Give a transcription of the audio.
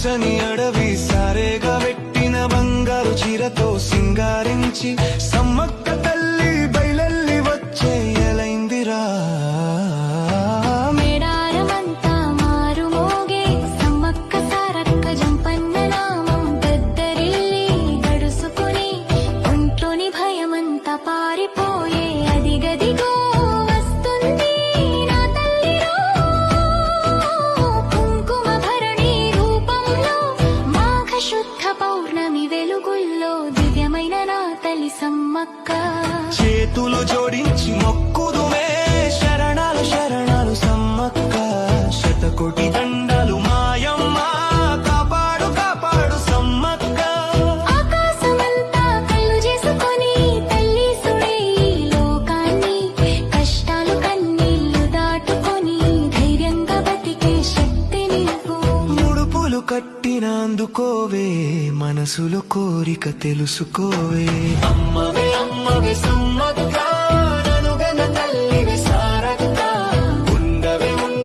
పచ్చని అడవి సారేగా పెట్టిన బంగారు చీరతో సింగారించి సమ్మక్క తల్లి బయలెల్లి వచ్చే ఎలైందిరా. మేడారమంతా మారుమోగే సమ్మక్క సారక్క జంపన్న నామం పెద్దరిల్లి గడుసుకుని ఒంట్లోని భయమంతా పారిపోయే అదిగదిగో వస్తుంది నా తల్లిరో. కుంకుమ భరణి రూపంలో మాఘ శుద్ధ పౌర్ణమి వెలుగుల్లో దివ్యమైన నా తల్లి సమ్మక్క. చేతులు జోడించి మొక్కుదుమే శరణాలు శరణాలు సమ్మక్క. శతకోటి దండాలు మాయమ్మ కాపాడు కాపాడు సమ్మక్క. ఆకాశమంతా కళ్ళు చేసుకొని తల్లి సుడే ఈ లోకాన్ని కష్టాలు కన్నీళ్లు దాటుకొని ధైర్యంగా బతికే శక్తి నీకు. ముడుపులు కట్టిన అందుకోవే మనసులో కోరిక తెలుసుకోవే అమ్మ.